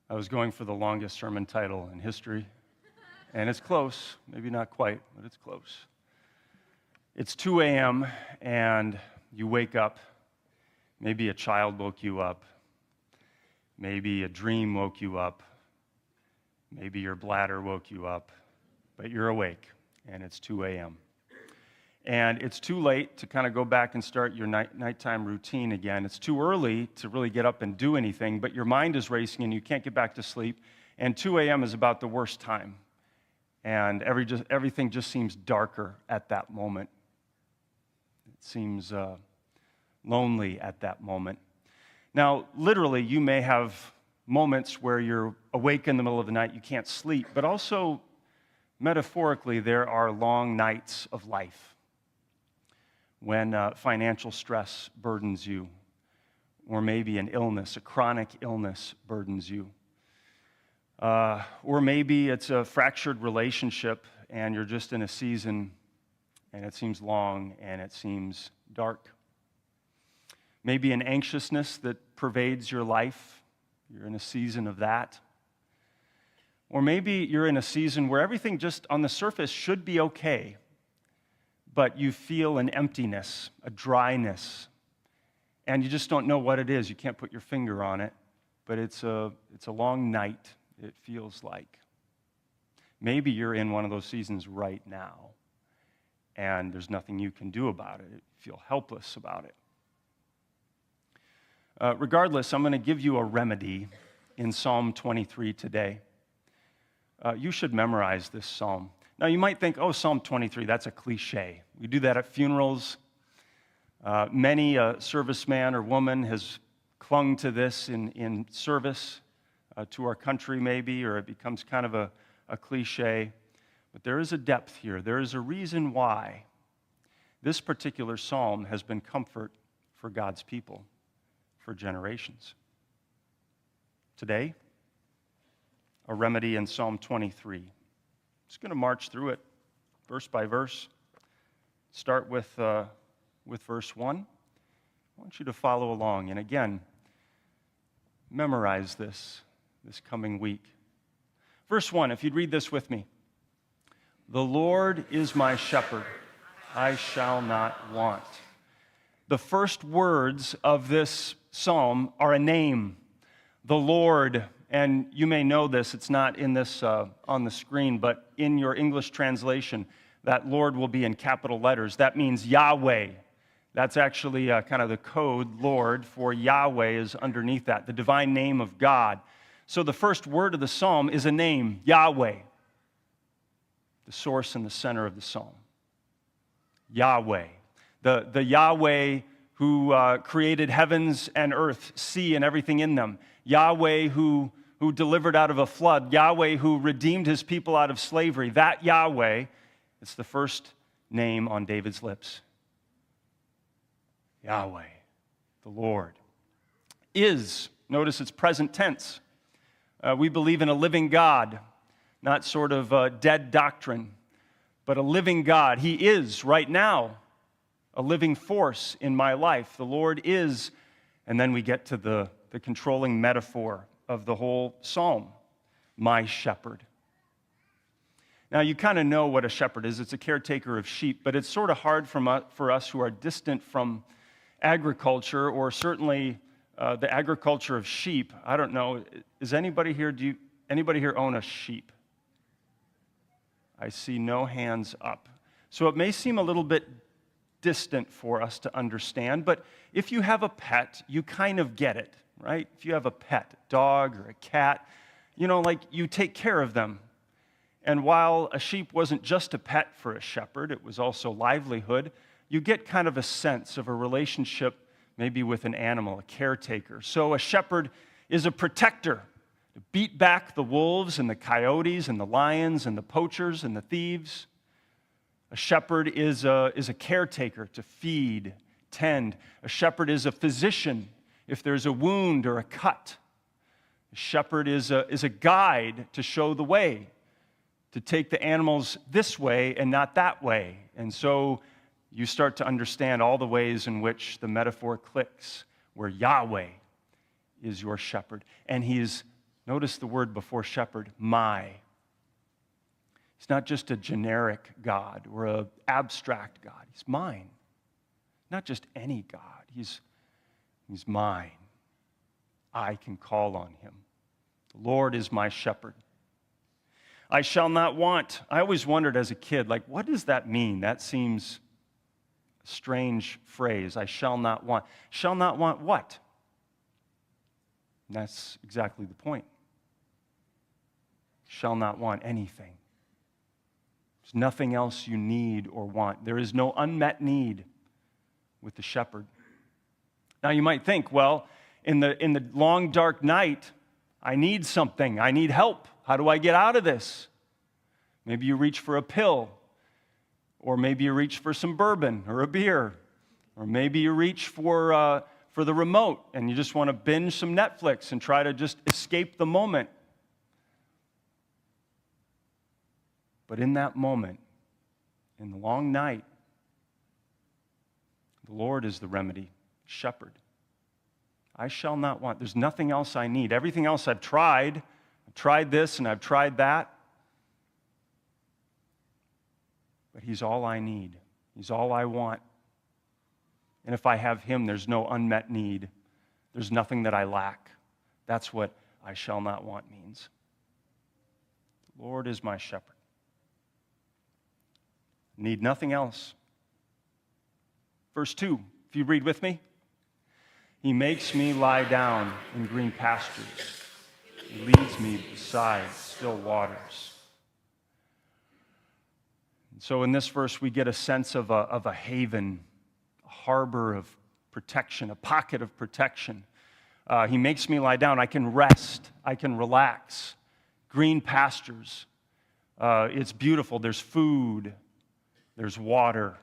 I was going for the longest sermon title in history, and it's close. Maybe not quite, but it's close. It's 2 a.m., and you wake up. Maybe a child woke you up. Maybe a dream woke you up. Maybe your bladder woke you up. But you're awake, and it's 2 a.m. And it's too late to kind of go back and start your nighttime routine again. It's too early to really get up and do anything, but your mind is racing and you can't get back to sleep. And 2 a.m. is about the worst time. And everything just seems darker at that moment. It seems lonely at that moment. Now, literally, you may have moments where you're awake in the middle of the night, you can't sleep, but also, metaphorically, there are long nights of life when financial stress burdens you, or maybe an illness, a chronic illness burdens you. Or maybe it's a fractured relationship and you're just in a season and it seems long and it seems dark. Maybe an anxiousness that pervades your life. You're in a season of that. Or maybe you're in a season where everything just on the surface should be okay, but you feel an emptiness, a dryness, and you just don't know what it is. You can't put your finger on it, but it's a long night, it feels like. Maybe you're in one of those seasons right now, and there's nothing you can do about it. You feel helpless about it. Regardless, I'm going to give you a remedy in Psalm 23 today. You should memorize this psalm. Now, you might think, oh, Psalm 23, that's a cliche. We do that at funerals. Many a serviceman or woman has clung to this in service to our country, maybe, or it becomes kind of a cliche. But there is a depth here. There is a reason why this particular psalm has been comfort for God's people for generations. Today, a remedy in Psalm 23. Just going to march through it verse by verse. Start with verse 1. I want you to follow along. And again, memorize this coming week. Verse 1, if you'd read this with me. The Lord is my shepherd. I shall not want. The first words of this psalm are a name. The Lord. And you may know this, it's not in this on the screen, but in your English translation, that Lord will be in capital letters. That means Yahweh. That's actually kind of the code, Lord, for Yahweh is underneath that, the divine name of God. So the first word of the psalm is a name, Yahweh, the source and the center of the psalm. Yahweh, the Yahweh who created heavens and earth, sea and everything in them. Yahweh who delivered out of a flood. Yahweh who redeemed his people out of slavery. That Yahweh, it's the first name on David's lips. Yahweh, the Lord, is, notice it's present tense. We believe in a living God, not sort of dead doctrine, but a living God. He is right now a living force in my life. The Lord is, and then we get to the controlling metaphor of the whole psalm, my shepherd. Now, you kind of know what a shepherd is. It's a caretaker of sheep, but it's sort of hard for us who are distant from agriculture, or certainly the agriculture of sheep. I don't know. Is anybody here, anybody here own a sheep? I see no hands up. So it may seem a little bit distant for us to understand, but if you have a pet, you kind of get it, right? If you have a pet, dog or a cat, like you take care of them. And while a sheep wasn't just a pet for a shepherd, it was also livelihood, you get kind of a sense of a relationship maybe with an animal, a caretaker. So a shepherd is a protector to beat back the wolves and the coyotes and the lions and the poachers and the thieves. A shepherd is a caretaker to feed, tend. A shepherd is a physician if there's a wound or a cut. A shepherd is a guide to show the way, to take the animals this way and not that way. And so you start to understand all the ways in which the metaphor clicks, where Yahweh is your shepherd. And he is Notice the word before shepherd, my. He's not just a generic God or an abstract God. He's mine. Not just any God. He's mine. I can call on him. The Lord is my shepherd. I shall not want. I always wondered as a kid, like, what does that mean? That seems a strange phrase. I shall not want. Shall not want what? And that's exactly the point. Shall not want anything. There's nothing else you need or want. There is no unmet need with the shepherd. Now you might think, well, in the long dark night, I need something. I need help. How do I get out of this? Maybe you reach for a pill, or maybe you reach for some bourbon or a beer, or maybe you reach for the remote and you just want to binge some Netflix and try to just escape the moment. But in that moment, in the long night, the Lord is the remedy, shepherd. I shall not want. There's nothing else I need. Everything else I've tried. I've tried this and I've tried that. But he's all I need. He's all I want. And if I have him, there's no unmet need. There's nothing that I lack. That's what I shall not want means. The Lord is my shepherd. Need nothing else. Verse 2, if you read with me. He makes me lie down in green pastures. He leads me beside still waters. And so in this verse, we get a sense of a haven, a harbor of protection, a pocket of protection. He makes me lie down. I can rest. I can relax. Green pastures. It's beautiful. There's food. There's water.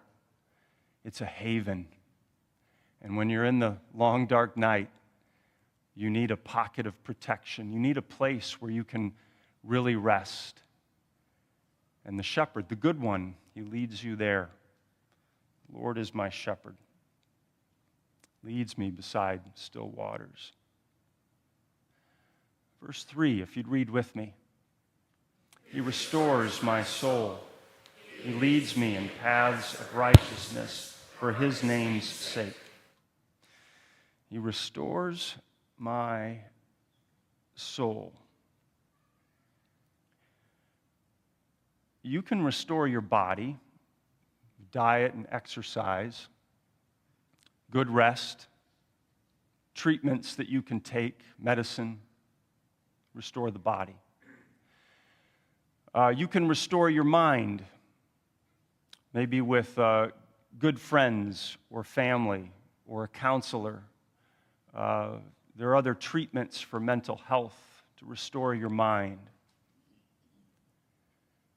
It's a haven. And when you're in the long, dark night, you need a pocket of protection. You need a place where you can really rest. And the shepherd, the good one, he leads you there. The Lord is my shepherd. Leads me beside still waters. Verse 3, if you'd read with me. He restores my soul. He leads me in paths of righteousness for his name's sake. He restores my soul. You can restore your body, diet and exercise, good rest, treatments that you can take, medicine, restore the body. You can restore your mind, maybe with good friends or family or a counselor. There are other treatments for mental health to restore your mind.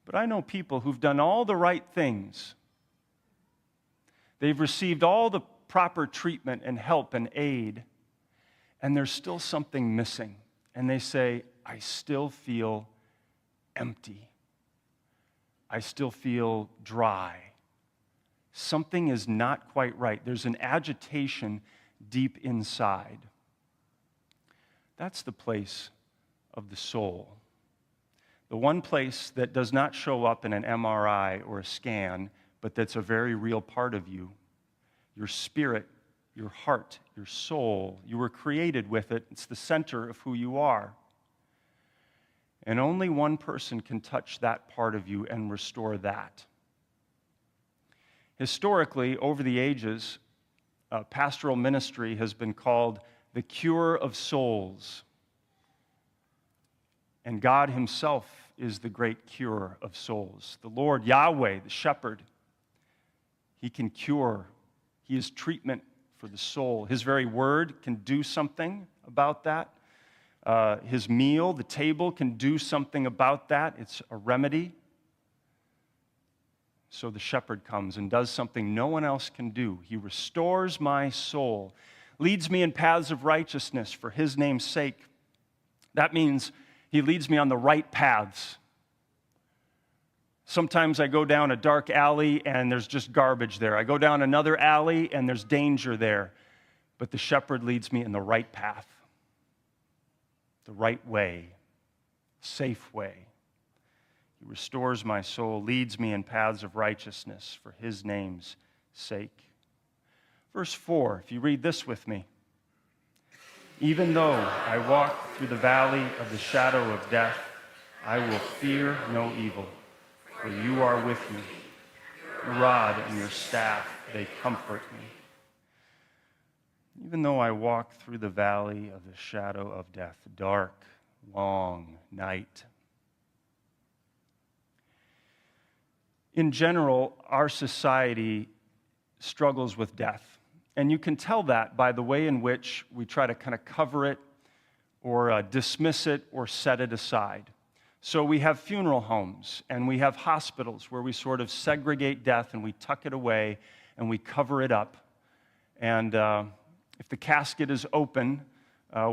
But I know people who've done all the right things. They've received all the proper treatment and help and aid, and there's still something missing. And they say, I still feel empty. I still feel dry. Something is not quite right. There's an agitation deep inside. That's the place of the soul. The one place that does not show up in an MRI or a scan, but that's a very real part of you. Your spirit, your heart, your soul. You were created with it. It's the center of who you are. And only one person can touch that part of you and restore that. Historically, over the ages, pastoral ministry has been called the cure of souls. And God himself is the great cure of souls. The Lord, Yahweh, the shepherd, he can cure. He is treatment for the soul. His very word can do something about that. His meal, the table, can do something about that. It's a remedy. So the shepherd comes and does something no one else can do. He restores my soul, leads me in paths of righteousness for his name's sake. That means he leads me on the right paths. Sometimes I go down a dark alley and there's just garbage there. I go down another alley and there's danger there. But the shepherd leads me in the right path. the right way, safe way. He restores my soul, leads me in paths of righteousness for his name's sake. Verse 4, if you read this with me. Even though I walk through the valley of the shadow of death, I will fear no evil, for you are with me. Your rod and your staff, they comfort me. Even though I walk through the valley of the shadow of death, dark, long night. In general, our society struggles with death. And you can tell that by the way in which we try to kind of cover it or dismiss it or set it aside. So we have funeral homes and we have hospitals where we sort of segregate death and we tuck it away and we cover it up. And if the casket is open,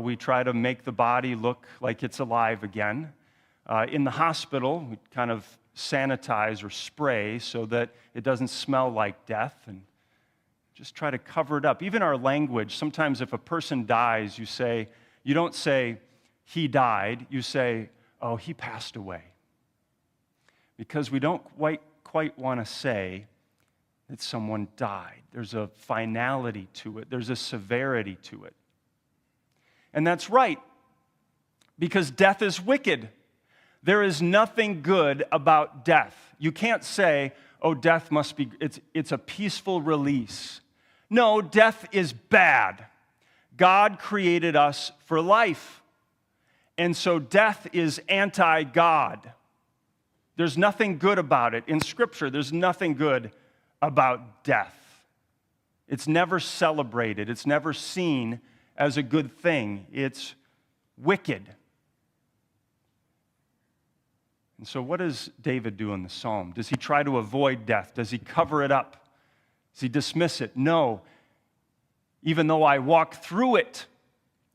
we try to make the body look like it's alive again. In the hospital, we kind of sanitize or spray so that it doesn't smell like death and just try to cover it up. Even our language, sometimes if a person dies, you don't say, he died, you say, oh, he passed away. Because we don't quite want to say that someone died. There's a finality to it. There's a severity to it. And that's right, because death is wicked. There is nothing good about death. You can't say, oh, death must be, it's a peaceful release. No, death is bad. God created us for life. And so death is anti-God. There's nothing good about it. In Scripture, there's nothing good about death. It's never celebrated. It's never seen as a good thing. It's wicked. And so what does David do in the psalm? Does he try to avoid death? Does he cover it up? Does he dismiss it? No. Even though I walk through it,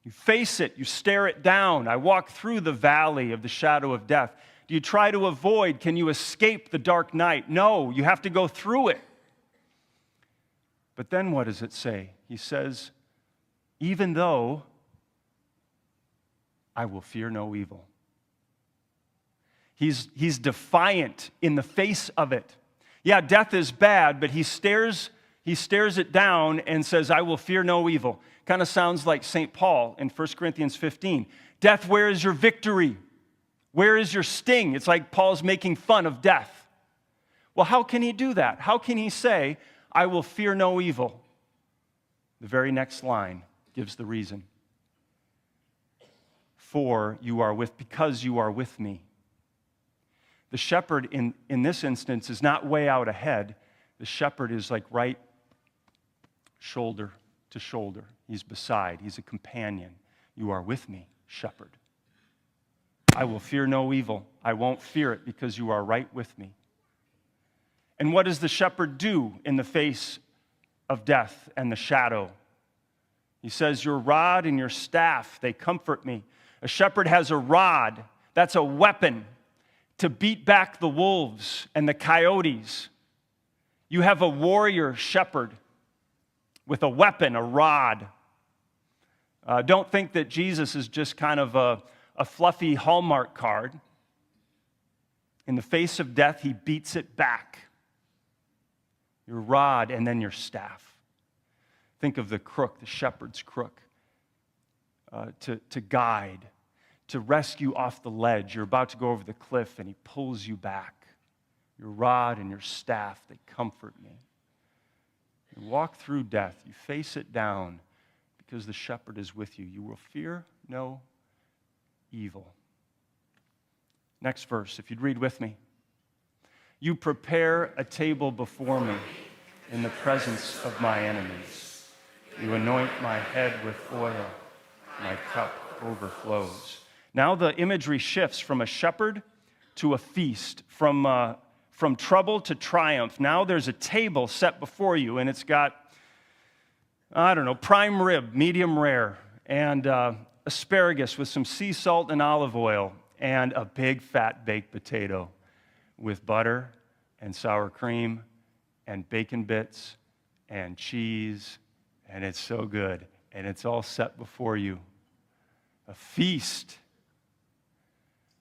you face it, you stare it down. I walk through the valley of the shadow of death. Do you try to avoid? Can you escape the dark night? No, you have to go through it. But then what does it say? He says, even though I will fear no evil. He's defiant in the face of it. Yeah, death is bad, but he stares it down and says, I will fear no evil. Kind of sounds like St. Paul in 1 Corinthians 15. Death, where is your victory? Where is your sting? It's like Paul's making fun of death. Well, how can he do that? How can he say, I will fear no evil? The very next line gives the reason. Because you are with me. The shepherd in this instance is not way out ahead. The shepherd is like right shoulder to shoulder. He's beside. He's a companion. You are with me, shepherd. I will fear no evil. I won't fear it because you are right with me. And what does the shepherd do in the face of death and the shadow? He says, your rod and your staff, they comfort me. A shepherd has a rod. That's a weapon to beat back the wolves and the coyotes. You have a warrior shepherd with a weapon, a rod. Don't think that Jesus is just kind of a fluffy Hallmark card. In the face of death, he beats it back. Your rod and then your staff. Think of the crook, the shepherd's crook, to guide, to rescue off the ledge. You're about to go over the cliff and he pulls you back. Your rod and your staff, they comfort me. You walk through death, you face it down because the shepherd is with you. You will fear no evil. Next verse, if you'd read with me. You prepare a table before me in the presence of my enemies. You anoint my head with oil. My cup overflows. Now the imagery shifts from a shepherd to a feast, from trouble to triumph. Now there's a table set before you, and it's got, prime rib, medium rare, and asparagus with some sea salt and olive oil, and a big fat baked potato with butter and sour cream and bacon bits and cheese, and it's so good, and it's all set before you. A feast.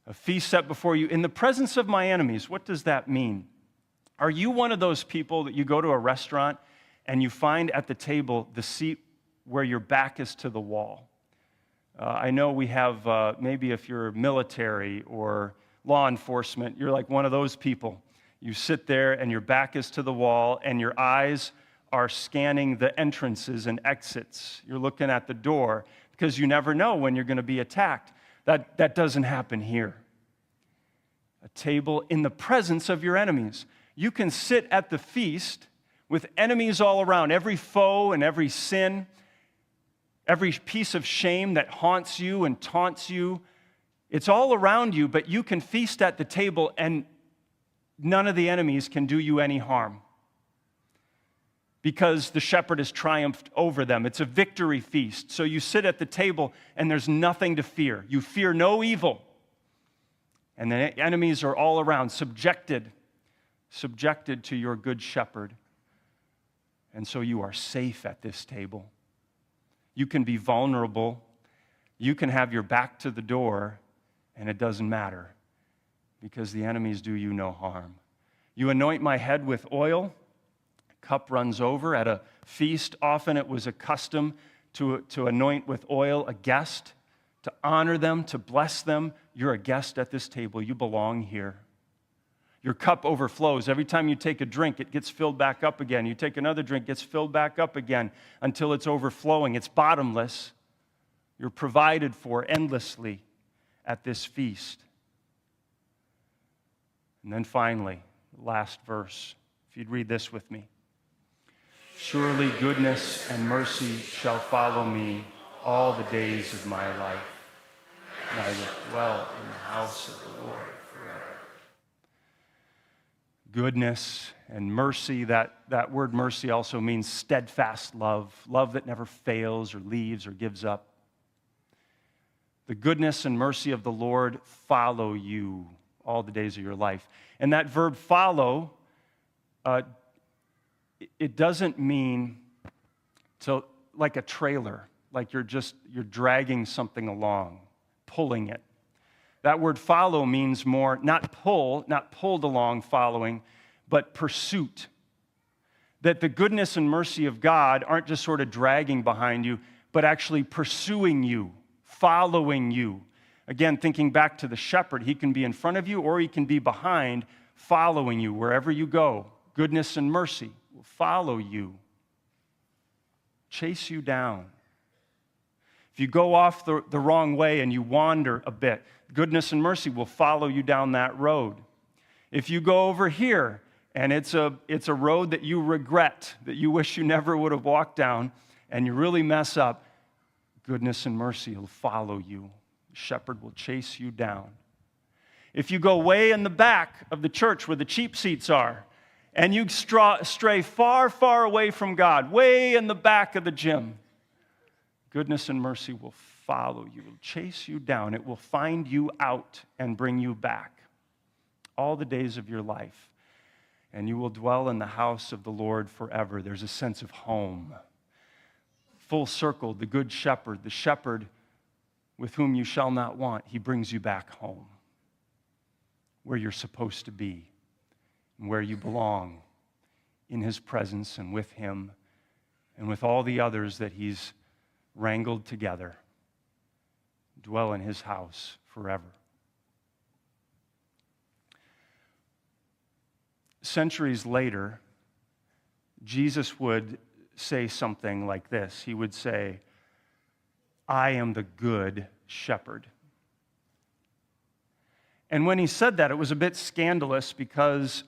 A feast set before you in the presence of my enemies. What does that mean? Are you one of those people that you go to a restaurant and you find at the table the seat where your back is to the wall? I know we have, maybe if you're military or law enforcement, you're like one of those people. You sit there and your back is to the wall and your eyes are scanning the entrances and exits. You're looking at the door because you never know when you're going to be attacked. That doesn't happen here. A table in the presence of your enemies. You can sit at the feast with enemies all around, every foe and every sin, every piece of shame that haunts you and taunts you. It's all around you, but you can feast at the table and none of the enemies can do you any harm because the shepherd has triumphed over them. It's a victory feast. So you sit at the table and there's nothing to fear. You fear no evil. And the enemies are all around, subjected to your good shepherd. And so you are safe at this table. You can be vulnerable. You can have your back to the door, and it doesn't matter because the enemies do you no harm. You anoint my head with oil. Cup runs over. At a feast, often it was a custom to anoint with oil a guest, to honor them, to bless them. You're a guest at this table. You belong here. Your cup overflows. Every time you take a drink, it gets filled back up again. You take another drink, it gets filled back up again until it's overflowing. It's bottomless. You're provided for endlessly at this feast. And then finally, last verse. If you'd read this with me. Surely goodness and mercy shall follow me all the days of my life, and I will dwell in the house of the Lord forever. Goodness and mercy, that word mercy also means steadfast love, love that never fails or leaves or gives up. The goodness and mercy of the Lord follow you all the days of your life. And that verb follow, it doesn't mean to like a trailer, like you're dragging something along, pulling it. That word follow means more, not pulled along following, but pursuit. That the goodness and mercy of God aren't just sort of dragging behind you, but actually pursuing you, following you. Again, thinking back to the shepherd, he can be in front of you or he can be behind, following you wherever you go. Goodness and mercy will follow you, chase you down. If you go off the wrong way and you wander a bit, goodness and mercy will follow you down that road. If you go over here and it's a road that you regret, that you wish you never would have walked down, and you really mess up, goodness and mercy will follow you. The shepherd will chase you down. If you go way in the back of the church where the cheap seats are, and you stray far, far away from God, way in the back of the gym, goodness and mercy will follow you, will chase you down. It will find you out and bring you back all the days of your life. And you will dwell in the house of the Lord forever. There's a sense of home. Full circle, the good shepherd, the shepherd with whom you shall not want, he brings you back home, where you're supposed to be, and where you belong, in his presence and with him and with all the others that he's wrangled together. Dwell in his house forever. Centuries later, Jesus would say something like this. He would say, I am the good shepherd. And when he said that, it was a bit scandalous because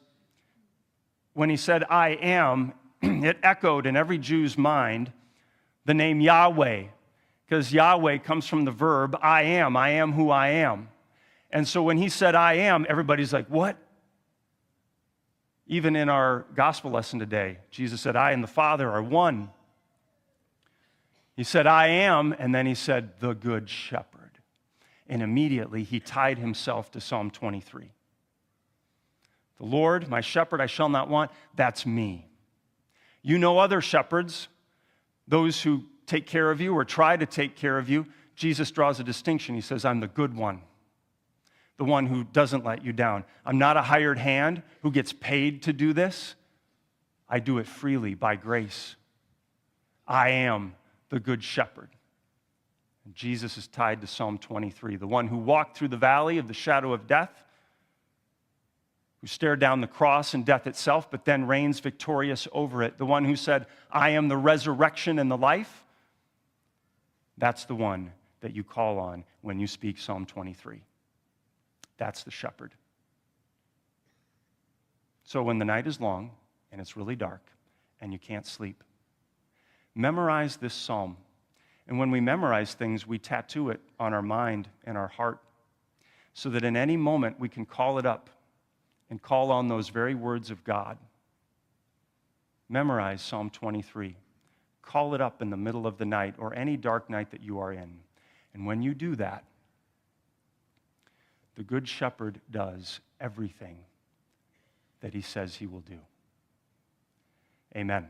when he said, I am, it echoed in every Jew's mind the name Yahweh, because Yahweh comes from the verb I am who I am. And so when he said I am, everybody's like, what? Even in our gospel lesson today, Jesus said, I and the Father are one. He said, I am, and then he said, the good shepherd. And immediately he tied himself to Psalm 23. The Lord, my shepherd, I shall not want. That's me. You know other shepherds, those who take care of you or try to take care of you. Jesus draws a distinction. He says, I'm the good one. the one who doesn't let you down. I'm not a hired hand who gets paid to do this. I do it freely by grace. I am the good shepherd. And Jesus is tied to Psalm 23, the one who walked through the valley of the shadow of death, who stared down the cross and death itself, but then reigns victorious over it. The one who said, I am the resurrection and the life. That's the one that you call on when you speak Psalm 23. That's the shepherd. So when the night is long and it's really dark and you can't sleep, memorize this psalm. And when we memorize things, we tattoo it on our mind and our heart so that in any moment we can call it up and call on those very words of God. Memorize Psalm 23. Call it up in the middle of the night or any dark night that you are in. And when you do that, the Good Shepherd does everything that he says he will do. Amen.